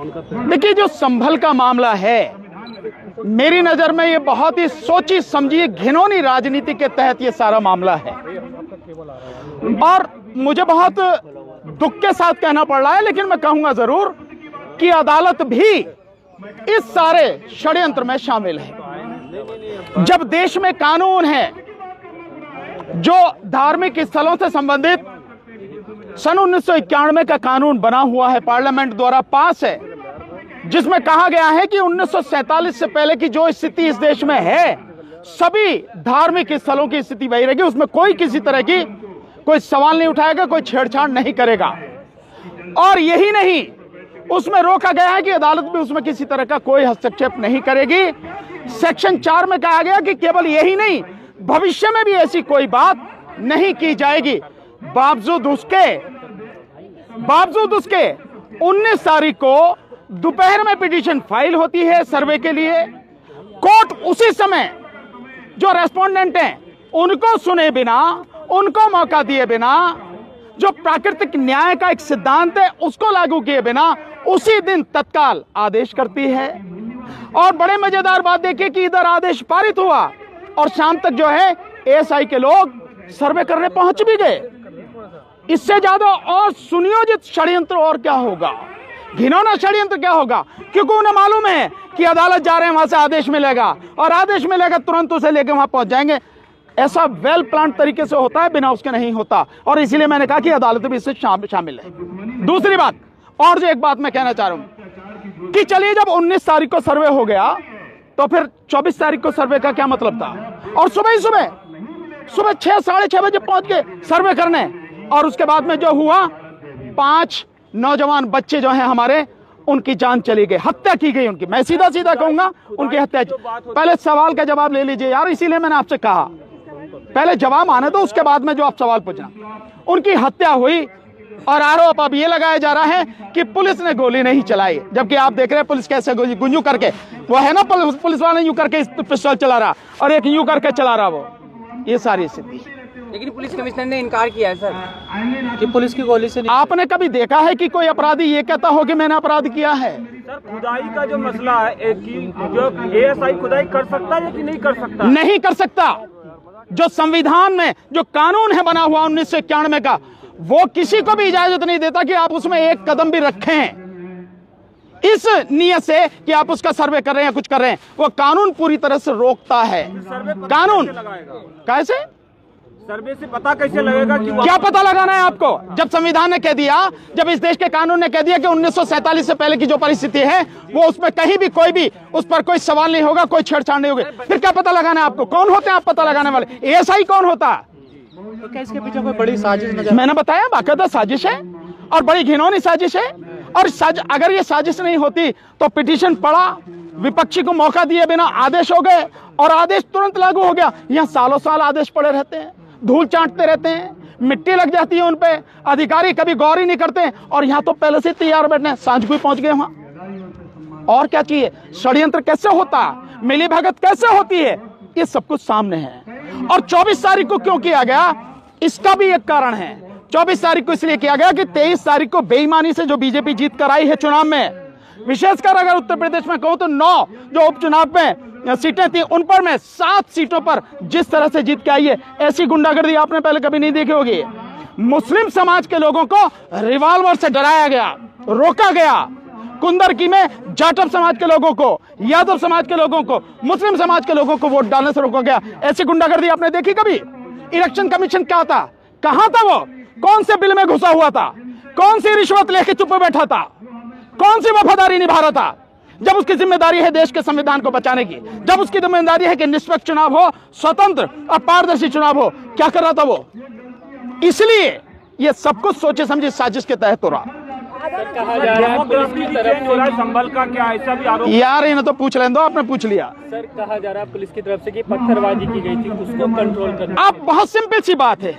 देखिए, जो संभल का मामला है, मेरी नजर में ये बहुत ही सोची समझी घिनौनी राजनीति के तहत ये सारा मामला है और मुझे बहुत दुख के साथ कहना पड़ रहा है, लेकिन मैं कहूंगा जरूर कि अदालत भी इस सारे षड्यंत्र में शामिल है। जब देश में कानून है जो धार्मिक स्थलों से संबंधित सन 1991 का कानून बना हुआ है, पार्लियामेंट द्वारा पास है, जिसमें कहा गया है कि 1947 से पहले की जो स्थिति इस देश में है, सभी धार्मिक स्थलों की स्थिति वही रहेगी, उसमें कोई किसी तरह की कोई सवाल नहीं उठाएगा, कोई छेड़छाड़ नहीं करेगा। और यही नहीं, उसमें रोका गया है कि अदालत भी उसमें किसी तरह का कोई हस्तक्षेप नहीं करेगी। सेक्शन 4 में कहा गया कि केवल यही नहीं, भविष्य में भी ऐसी कोई बात नहीं की जाएगी। बावजूद उसके 19 तारीख को दोपहर में पिटीशन फाइल होती है सर्वे के लिए। कोर्ट उसी समय जो रेस्पोंडेंट हैं उनको सुने बिना, उनको मौका दिए बिना, जो प्राकृतिक न्याय का एक सिद्धांत है उसको लागू किए बिना उसी दिन तत्काल आदेश करती है। और बड़े मजेदार बात देखिए कि इधर आदेश पारित हुआ और शाम तक जो है एएसआई के लोग सर्वे करने पहुंच भी गए। इससे ज्यादा और सुनियोजित षड्यंत्र और क्या होगा, घिनौना षड्यंत्र क्या होगा, क्योंकि उन्हें मालूम है कि अदालत जा रहे हैं, वहां से आदेश मिलेगा और आदेश मिलेगा तुरंत उसे लेकर वहां पहुंच जाएंगे। ऐसा वेल प्लान तरीके से होता है, बिना उसके नहीं होता। और इसीलिए मैंने कहा कि अदालत भी इससे शामिल है। दूसरी बात, और जो एक बात मैं कहना चाह रहा हूं कि चलिए, जब 19 तारीख को सर्वे हो गया तो फिर 24 तारीख को सर्वे का क्या मतलब था? और सुबह 6 साढ़े 6 बजे पहुंच गए सर्वे करने। और उसके बाद में जो हुआ, 5 नौजवान बच्चे जो हैं हमारे, उनकी जान चली गई, हत्या की गई उनकी। मैं सीधा कहूंगा, उनकी हत्या। पहले सवाल का जवाब ले लीजिए यार, इसीलिए मैंने आपसे कहा पहले जवाब आने दो, उसके बाद में जो आप सवाल पूछना। उनकी हत्या हुई और आरोप अब ये लगाया जा रहा है कि पुलिस ने गोली नहीं चलाई, जबकि आप देख रहे हैं पुलिस कैसे गुंजू करके, वो है ना पुलिस वाला यूं करके पिस्टल चला रहा और एक यूं करके चला रहा, वो ये सारी स्थिति। लेकिन पुलिस कमिश्नर ने इनकार किया है सर कि पुलिस की गोली से आपने कभी देखा है कि कोई अपराधी ये कहता हो कि मैंने अपराध किया है? सर, खुदाई का जो मसला है कि जो एएसआई खुदाई कर सकता है कि नहीं कर सकता? नहीं कर सकता। जो संविधान में जो कानून है बना हुआ 1991 का, वो किसी को भी इजाजत नहीं देता कि आप उसमें एक कदम भी रखें इस नियत से कि आप उसका सर्वे कर रहे हैं, कुछ कर रहे हैं। वो कानून पूरी तरह से रोकता है। कानून कैसे सर्वे से पता कैसे लगेगा कि क्या पता लगाना है आपको? जब संविधान ने कह दिया, जब इस देश के कानून ने कह दिया कि 1947 से पहले की जो परिस्थिति है वो उसमें कहीं भी कोई भी उस पर कोई सवाल नहीं होगा, कोई छेड़छाड़ नहीं होगी, फिर क्या पता लगाना है आपको? कौन होते हैं आप पता लगाने वाले? एएसआई कौन होता है? तो क्या इसके पीछे कोई बड़ी साजिश नजर? मैंने बताया, बाकायदा साजिश है और बड़ी घिनौनी साजिश है। और अगर ये साजिश नहीं होती तो पिटीशन पड़ा, विपक्षी को मौका दिए बिना आदेश हो गए और आदेश तुरंत लागू हो गया। यहाँ सालों साल आदेश पड़े रहते हैं, धूल चाटते रहते हैं, मिट्टी लग जाती है उन पे, अधिकारी कभी गौर ही नहीं करते। और यहाँ तो पहले से तैयार बैठने, सांझ को पहुंच गए वहां। और क्या चाहिए? षड्यंत्र कैसे होता, मिली भगत कैसे होती है, ये सब कुछ सामने है। और 24 तारीख को क्यों किया गया, इसका भी एक कारण है। 24 तारीख को इसलिए किया गया कि 23 तारीख को बेईमानी से जो बीजेपी जीत कर आई है चुनाव में, विशेषकर अगर उत्तर प्रदेश में कहूं तो 9 जो उपचुनाव में सीटें थी, उन पर में 7 सीटों पर जिस तरह से जीत के आई है, ऐसी गुंडागर्दी आपने पहले कभी नहीं देखी होगी। मुस्लिम समाज के लोगों को रिवॉल्वर से डराया गया, रोका गया। कुंदरकी में जाटव समाज के लोगों को, यादव समाज के लोगों को, मुस्लिम समाज के लोगों को वोट डालने से रोका गया। ऐसी गुंडागर्दी आपने देखी कभी? इलेक्शन कमीशन क्या था, कहां था वो? कौन से बिल में घुसा हुआ था? कौन सी रिश्वत लेके चुप बैठा था? कौन सी वफादारी निभा रहा था? जब उसकी जिम्मेदारी है देश के संविधान को बचाने की, जब उसकी जिम्मेदारी है कि निष्पक्ष चुनाव हो, स्वतंत्र और पारदर्शी चुनाव हो, क्या कर रहा था वो? इसलिए ये सब कुछ सोचे समझे साजिश के तहत हो रहा। कहा जा रहा है पुलिस की तरफ से संभल का क्या ऐसा भी आरोप? यार इन्हें तो पूछ लें दो, आपने पूछ लिया। सर, कहा जा रहा है पुलिस की तरफ से कि पत्थरबाजी की गई थी, उसको कंट्रोल करना। आप बहुत सिंपल सी बात है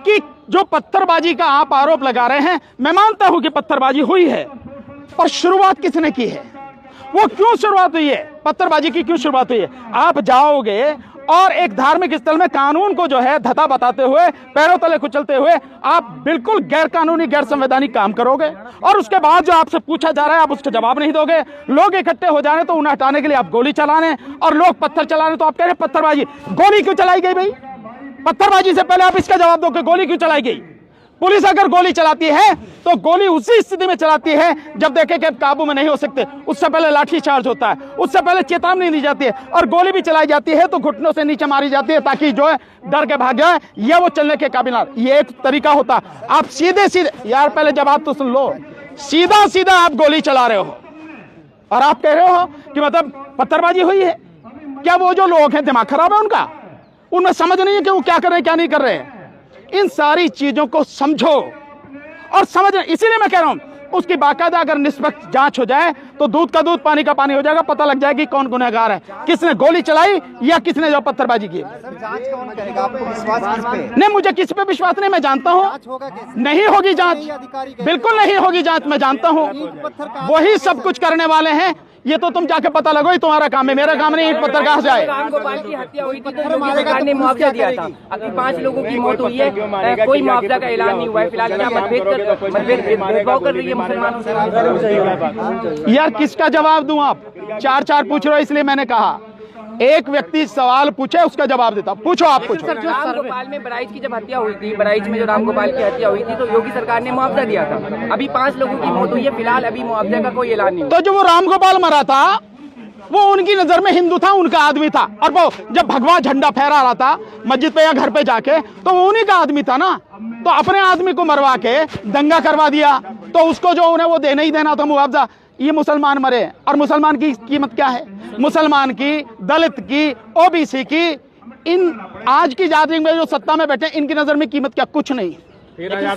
कि जो पत्थरबाजी का आप आरोप लगा रहे हैं, मैं मानता हूं कि पत्थरबाजी हुई है, पर शुरुआत किसने की है? वो क्यों शुरुआत हुई है? पत्थरबाजी की क्यों शुरुआत हुई है? आप जाओगे और एक धार्मिक स्थल में कानून को जो है धता बताते हुए, पैरों तले कुचलते हुए आप बिल्कुल गैर कानूनी, गैर संवैधानिक काम करोगे। और उसके बाद जो आपसे पूछा जा रहा है आप उसका जवाब नहीं दोगे। लोग इकट्ठे हो जाने तो उन्हें हटाने के लिए आप गोली चलाने, और लोग पत्थर चलाने तो आप कह रहे हैं पत्थरबाजी। गोली क्यों चलाई गई भाई? पत्थरबाजी से पहले आप इसका जवाब दो कि गोली क्यों चलाई गई। पुलिस अगर गोली चलाती है तो गोली उसी स्थिति में चलाती है जब देखे कि काबू में नहीं हो सकते, उससे पहले लाठी चार्ज होता है, उससे पहले चेतावनी दी जाती है, और गोली भी चलाई जाती है तो घुटनों से नीचे मारी जाती है ताकि जो है डर के भाग जाए या वो चलने के काबिल ना। ये एक तरीका होता। आप सीधे सीधे, यार पहले जवाब तो सुन लो, सीधा सीधा आप गोली चला रहे हो और आप कह रहे हो कि मतलब पत्थरबाजी हुई है। क्या वो जो लोग हैं दिमाग खराब है उनका? उनमें समझ नहीं है कि वो क्या कर रहे हैं क्या नहीं कर रहे हैं। इन सारी चीजों को समझो और समझ, इसीलिए मैं कह रहा हूं उसकी बाकायदा अगर निष्पक्ष जांच हो जाए तो दूध का दूध पानी का पानी हो जाएगा। पता लग जाएगी कौन गुनहगार है, किसने गोली चलाई या किसने जो पत्थरबाजी की। जांच कौन करेगा? आपको विश्वास किस पे? नहीं, मुझे किसी पे विश्वास नहीं, मैं जानता हूं नहीं होगी जांच, बिल्कुल नहीं होगी जांच, मैं जानता हूं। वही सब कुछ करने वाले हैं। ये तो तुम जाके पता लगो, ही तुम्हारा काम है, मेरा काम नहीं। ईंट पत्थर कहां से आए? रामगोपाल की हत्या हुई थी तो योगी सरकार ने मुआवजा दिया था। अभी 5 लोगों की मौत हुई है, कोई मुआवजा का ऐलान नहीं हुआ है। फिलहाल यहाँ भेदभाव कर रही है मुसलमानों से। यार किसका जवाब दूं? आप 4-4 पूछ रहे हो, इसलिए मैंने कहा एक व्यक्ति सवाल पूछे उसका जवाब देता। पूछो, आप पूछो। रामगोपाल में बराइच की जब हत्या हुई थी, बराइच में जो रामगोपाल की हत्या हुई थी तो योगी सरकार ने मुआवजा दिया था। अभी 5 लोगों की मौत हुई है, फिलहाल अभी मुआवजे का कोई ऐलान नहीं हुआ। तो जो वो रामगोपाल मरा था वो उनकी नजर में हिंदू था, उनका आदमी था, और वो जब भगवा झंडा फहरा रहा था मस्जिद पे या घर पे जाके तो वो उन्हीं का आदमी था ना। तो अपने आदमी को मरवा के दंगा करवा दिया तो उसको जो उन्हें वो देना ही देना था मुआवजा। ये मुसलमान मरे, और मुसलमान की कीमत क्या है? मुसलमान की, दलित की, ओबीसी की, इन आज की जाति में जो सत्ता में बैठे इनकी नजर में कीमत क्या? कुछ नहीं।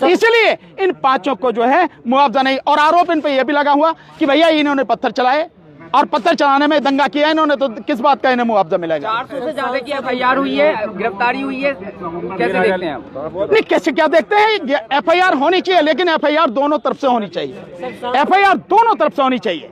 इसलिए इन 5 को जो है मुआवजा नहीं। और आरोप इन पे यह भी लगा हुआ कि भैया इन्होंने पत्थर चलाए और पत्थर चलाने में दंगा किया इन्होंने, तो किस बात का इन्हें मुआवजा मिलेगा? 400 से ज्यादा की FIR हुई है, गिरफ्तारी हुई है, कैसे देखते हैं आप? नहीं, कैसे क्या देखते हैं? FIR होनी चाहिए, लेकिन FIR दोनों तरफ से होनी चाहिए। FIR दोनों तरफ से होनी चाहिए।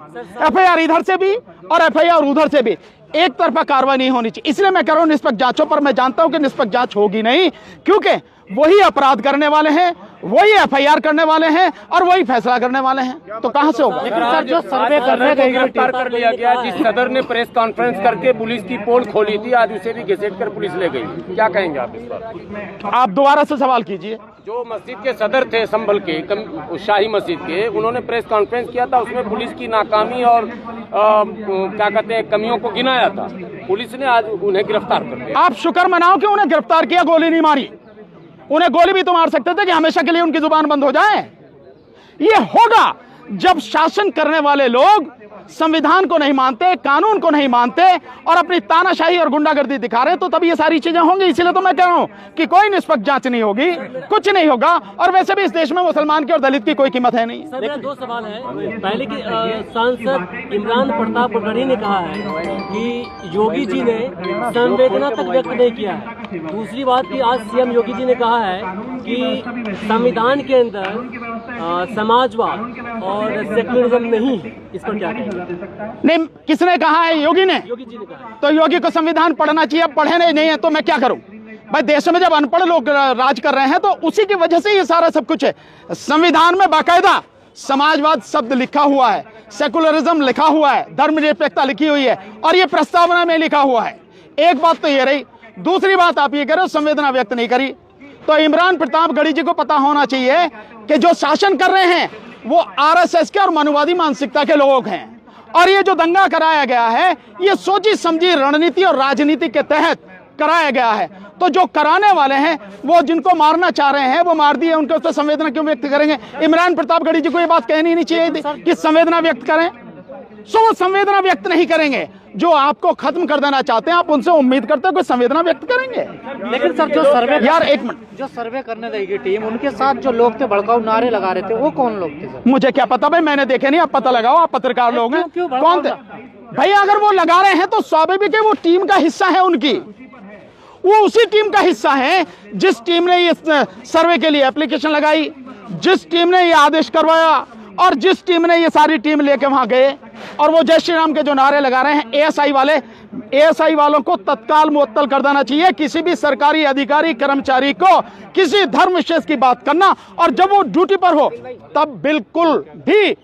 FIR इधर से भी और FIR उधर से भी। एक तरफा कार्रवाई नहीं होनी चाहिए। इसलिए मैं कह रहा हूं निष्पक्ष जांचों पर। मैं जानता हूं कि निष्पक्ष जांच होगी नहीं, क्योंकि वही अपराध करने वाले हैं, वही FIR करने वाले हैं और वही फैसला करने वाले हैं। तो कहां से होगा? लेकिन सर जो सर्वे करने गए गिरफ्तार कर लिया गया, जिस सदर ने प्रेस कॉन्फ्रेंस करके पुलिस की पोल खोली थी, आज उसे भी घसीट कर पुलिस ले गई। क्या कहेंगे आप इस पर? आप दोबारा से सवाल कीजिए। जो मस्जिद के सदर थे संभल के, शाही मस्जिद के, उन्होंने प्रेस कॉन्फ्रेंस किया था, उसमें पुलिस की नाकामी और क्या कहते हैं कमियों को गिनाया था। पुलिस ने आज उन्हें गिरफ्तार कर लिया। आप शुक्र मनाओ कि उन्हें गिरफ्तार किया, गोली नहीं मारी। उन्हें गोली भी तो मार सकते थे कि हमेशा के लिए उनकी जुबान बंद हो जाए। ये होगा जब शासन करने वाले लोग संविधान को नहीं मानते, कानून को नहीं मानते और अपनी तानाशाही और गुंडागर्दी दिखा रहे, तो तब ये सारी चीजें होंगी। इसीलिए तो मैं कह रहा हूं कि कोई निष्पक्ष जांच नहीं होगी, कुछ नहीं होगा। और वैसे भी इस देश में मुसलमान की और दलित की कोई कीमत है नहीं। सर, मेरा 2 सवाल है। पहले की सांसद इमरान प्रताप गढ़ी ने कहा है कि योगी जी ने संवेदना तक व्यक्त नहीं किया है। दूसरी बात की आज CM योगी जी ने कहा है कि संविधान के अंदर समाजवाद और सेक्युलरिज्म नहीं है। इस पर क्या कहेंगे? नहीं, किसने कहा है? योगी ने। योगी जी ने कहा। तो योगी को संविधान पढ़ना चाहिए। अब पढ़े नहीं है तो मैं क्या करूं भाई? देश में जब अनपढ़ लोग राज कर रहे हैं तो उसी की वजह से ये सारा सब कुछ है। संविधान में बाकायदा समाजवाद शब्द लिखा हुआ है, सेकुलरिज्म लिखा हुआ है, धर्मनिरपेक्षता लिखी हुई है और ये प्रस्तावना में लिखा हुआ है। एक बात तो ये रही। दूसरी बात आप ये कह रहे हो संवेदना व्यक्त नहीं करी, तो इमरान प्रताप गढ़ी जी को पता होना चाहिए कि जो शासन कर रहे हैं वो RSS के और मनुवादी मानसिकता के लोग हैं। और ये जो दंगा कराया गया है ये सोची समझी रणनीति और राजनीति के तहत कराया गया है। तो जो कराने वाले हैं वो जिनको मारना चाह रहे हैं वो मार दिए, उनके उस पर संवेदना क्यों व्यक्त करेंगे? इमरान प्रताप गढ़ी जी को ये बात कहनी नहीं चाहिए थी कि संवेदना व्यक्त करें। सो वो संवेदना व्यक्त नहीं करेंगे। जो आपको खत्म कर देना चाहते हैं आप उनसे उम्मीद करते हो कि संवेदना व्यक्त करेंगे। लेकिन सर जो सर्वे, यार एक मिनट, जो सर्वे करने देगी टीम, उनके साथ जो लोग थे भड़काऊ नारे लगा रहे थे, वो कौन लोग थे सर? मुझे क्या पता भाई, मैंने देखे नहीं। आप पता लगाओ, आप पत्रकार लोग हैं। कौन थे भाई? अगर वो लगा रहे हैं तो स्वाभाविक है वो टीम का हिस्सा है उनकी। वो उसी टीम का हिस्सा है जिस टीम ने ये सर्वे के लिए एप्लीकेशन लगाई, जिस टीम ने ये आदेश करवाया और जिस टीम ने ये सारी टीम लेके वहां गए और वो जय श्री राम के जो नारे लगा रहे हैं, एएसआई वालों को तत्काल मुअत्तल कर देना चाहिए। किसी भी सरकारी अधिकारी कर्मचारी को किसी धर्म विशेष की बात करना और जब वो ड्यूटी पर हो तब बिल्कुल भी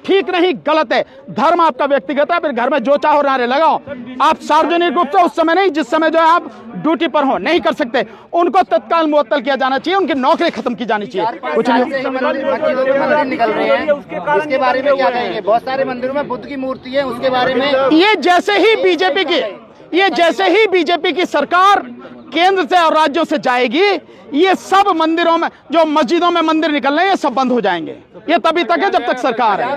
ठीक नहीं, गलत है। धर्म आपका व्यक्तिगत है, फिर घर में जो चाहो नारे लगाओ। आप सार्वजनिक रूप से उस समय नहीं, जिस समय जो है आप ड्यूटी पर हो, नहीं कर सकते। उनको तत्काल मुअत्तल किया जाना चाहिए, उनकी नौकरी खत्म की जानी चाहिए। कुछ नहीं मंदिर निकल रहे हैं, उसके बारे में क्या कहेंगे? बहुत सारे मंदिरों में बुद्ध की मूर्ति है, उसके बारे में ये जैसे ही बीजेपी की सरकार केंद्र से और राज्यों से जाएगी, ये सब मंदिरों में, जो मस्जिदों में मंदिर निकल रहे हैं, ये सब बंद हो जाएंगे। ये तभी तक है जब तक सरकार है।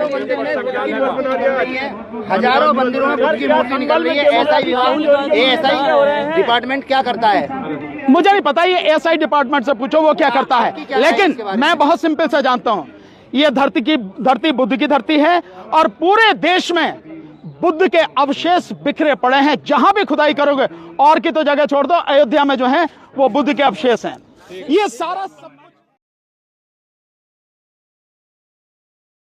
हजारों मंदिरों में बुद्ध की मूर्ति निकल रही है। एएसआई डिपार्टमेंट क्या करता है? मुझे नहीं पता, ये एएसआई डिपार्टमेंट से पूछो वो क्या करता है। लेकिन मैं बहुत सिंपल से जानता हूं, ये धरती बुद्ध की धरती है और पूरे देश में बुद्ध के अवशेष बिखरे पड़े हैं। जहां भी खुदाई करोगे, और की तो जगह छोड़ दो, अयोध्या में जो है वो बुद्ध के अवशेष हैं। ये सारा